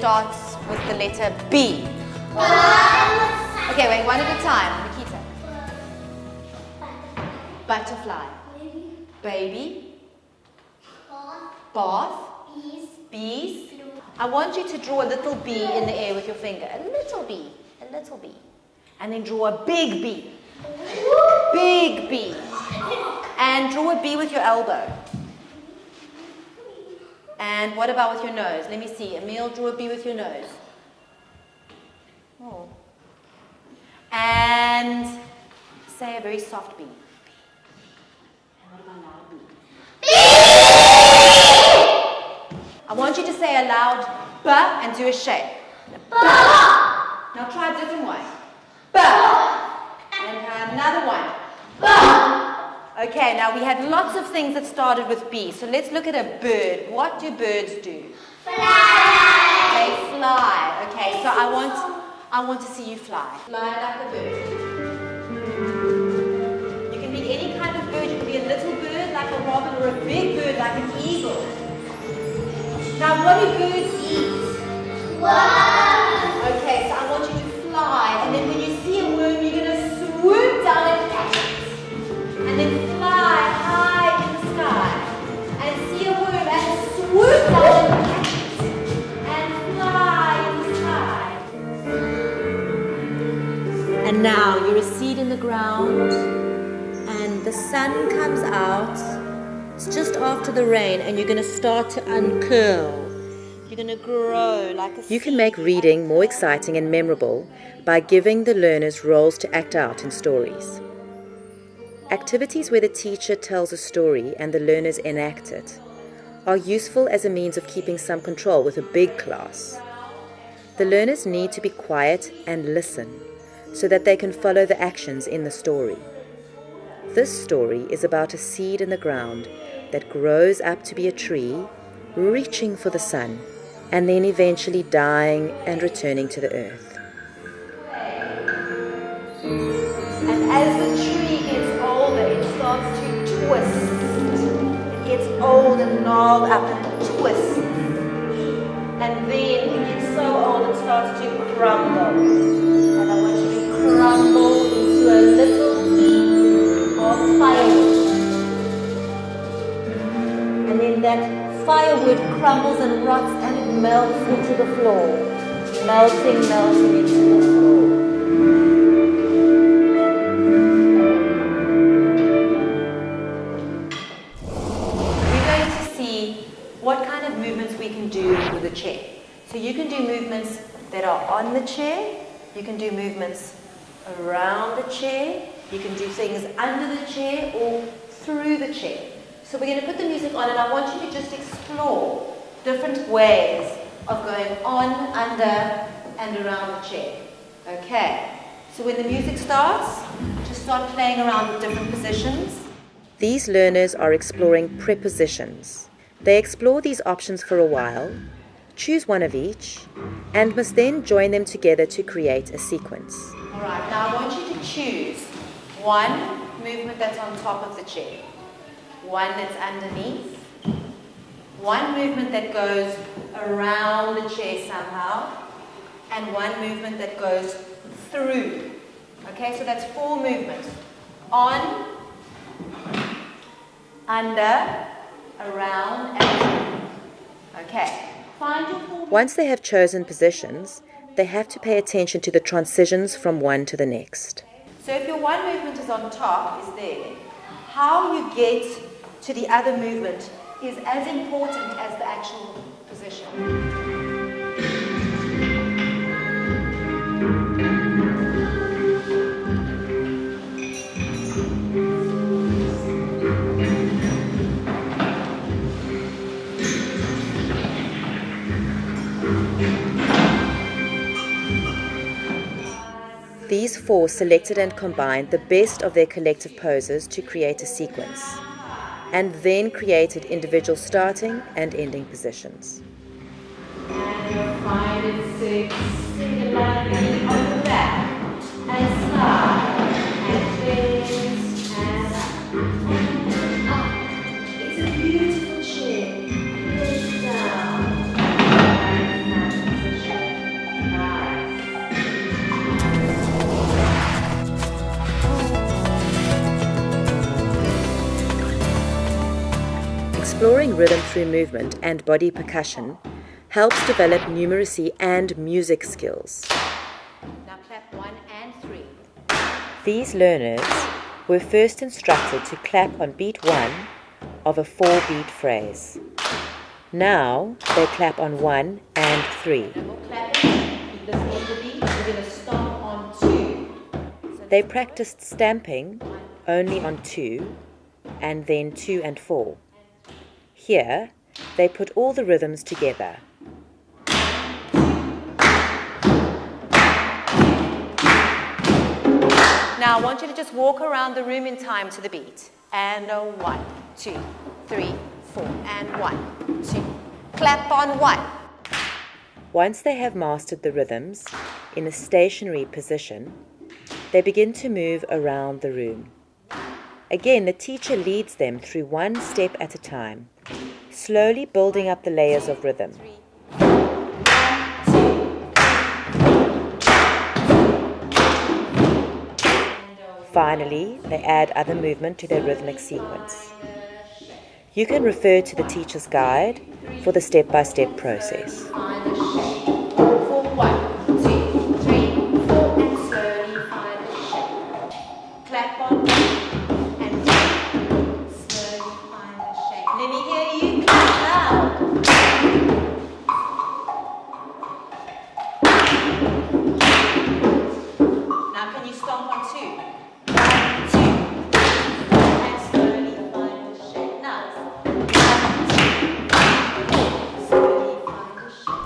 starts with the letter B? Okay, wait, one at a time. Nikita. Butterfly. Baby. Bath. Bees. I want you to draw a little bee in the air with your finger. A little bee. A little bee. And then draw a big bee. Big bee. And draw a bee with your elbow. And what about with your nose? Let me see. Emil, draw a bee with your nose. Oh. And say a very soft bee. And what about a loud bee? I want you to say a loud B and do a shape. Now try a different one. B. And another one. B. Okay, now we had lots of things that started with B. So let's look at a bird. What do birds do? Fly. They fly. Okay, so I want to see you fly. Fly like a bird. You can be any kind of bird. You can be a little bird like a robin or a big bird like an eagle. Now, what do birds eat? Worms. Okay, so I want you to fly, and then when you see a worm, you're going to swoop down and catch it. And then fly high in the sky. And see a worm and swoop down and catch it. And fly in the sky. And now you're a seed in the ground, and the sun comes out. It's just after the rain, and you're going to start to uncurl. You're going to grow like a seed. You can make reading more exciting and memorable by giving the learners roles to act out in stories. Activities where the teacher tells a story and the learners enact it are useful as a means of keeping some control with a big class. The learners need to be quiet and listen so that they can follow the actions in the story. This story is about a seed in the ground that grows up to be a tree, reaching for the sun, and then eventually dying and returning to the earth. And as the tree gets older, it starts to twist. It gets old and gnarled up and twists. And then it gets so old it starts to crumble. And I want you to crumble into a little heap of firewood. And then that firewood crumbles and rots and it melts into the floor. Melting into the floor. We're going to see what kind of movements we can do with the chair. So you can do movements that are on the chair. You can do movements around the chair. You can do things under the chair or through the chair. So we're going to put the music on, and I want you to just explore different ways of going on, under, and around the chair. Okay. So when the music starts, just start playing around with different positions. These learners are exploring prepositions. They explore these options for a while, choose one of each, and must then join them together to create a sequence. All right. Now I want you to choose one movement that's on top of the chair. One that's underneath, one movement that goes around the chair somehow, and one movement that goes through. Okay, so that's 4 movements. On, under, around, and through. Okay. Find your 4 movements. Once they have chosen positions, they have to pay attention to the transitions from one to the next. So if your one movement is on top, is there, how you get to the other movement is as important as the actual position. These 4 selected and combined the best of their collective poses to create a sequence, and then created individual starting and ending positions. And you'll find it 6, single line on the back, and slide, and twist, and up. It's a beautiful shape. Lift down, and position. exploring rhythm through movement and body percussion helps develop numeracy and music skills. Now clap 1 and 3. These learners were first instructed to clap on beat 1 of a 4-beat phrase. Now they clap on 1 and 3. No more clapping. This is the beat. We're going to stomp on 2. They practiced stamping only on 2 and then 2 and 4. Here, they put all the rhythms together. Now I want you to just walk around the room in time to the beat. And 1, 2, 3, 4, and 1, 2. Clap on 1. Once they have mastered the rhythms in a stationary position, they begin to move around the room. Again, the teacher leads them through one step at a time, slowly building up the layers of rhythm. Finally, they add other movement to their rhythmic sequence. You can refer to the teacher's guide for the step-by-step process. For 1, 2, 3, 4, and slowly find the shape. Clap on 1 and 3. Slowly find the shape. Let me hear you clap loud. Now can you stomp on 2? 1, 2, and slowly find the shape. Now, 1, 2, slowly find the shape.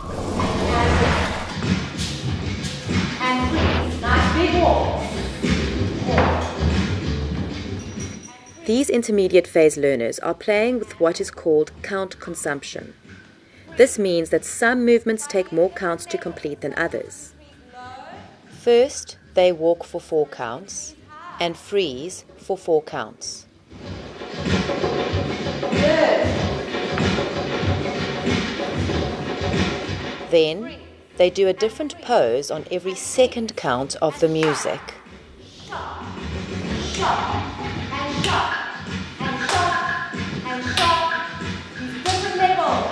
And 3. Nice big walk. These intermediate phase learners are playing with what is called count consumption. This means that some movements take more counts to complete than others. First, they walk for 4 counts and freeze for 4 counts. Then, they do a different pose on every second count of the music. Stop, and stop, and stop, and stop. Use different levels.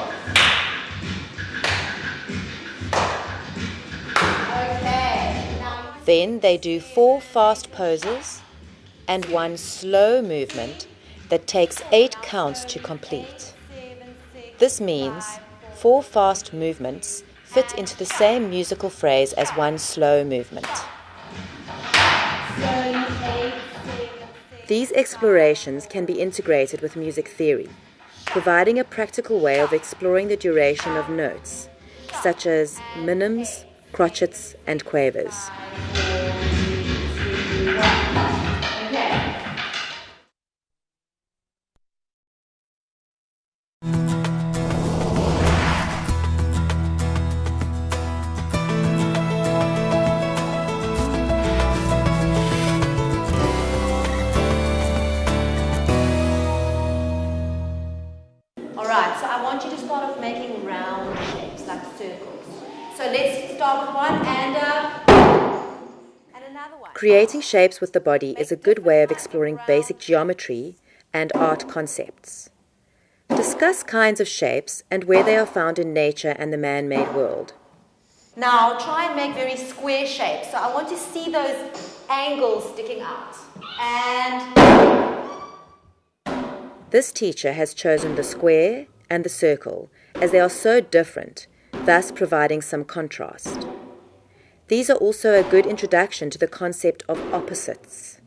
Okay. Now Then they do 4 fast poses and 1 slow movement that takes 8 counts to complete. This means 4 fast movements fit into the same musical phrase as 1 slow movement. These explorations can be integrated with music theory, providing a practical way of exploring the duration of notes, such as minims, crotchets, and quavers. Alright, so I want you to start off making round shapes, like circles. So let's start with one and another one. Creating shapes with the body is a good way of exploring basic geometry and art concepts. Discuss kinds of shapes and where they are found in nature and the man-made world. Now try and make very square shapes. So I want to see those angles sticking out. And This teacher has chosen the square and the circle as they are so different, thus providing some contrast. These are also a good introduction to the concept of opposites.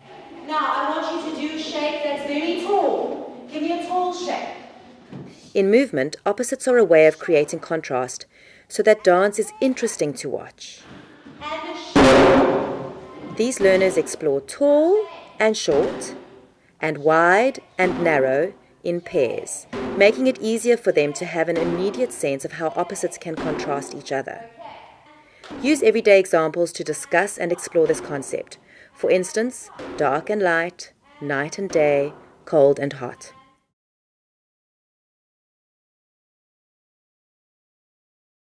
now I want you to do a shape that's very tall. Give me a tall shape. In movement, opposites are a way of creating contrast so that dance is interesting to watch. And a shape. These learners explore tall and short, and wide and narrow in pairs, making it easier for them to have an immediate sense of how opposites can contrast each other. Use everyday examples to discuss and explore this concept. For instance, dark and light, night and day, cold and hot.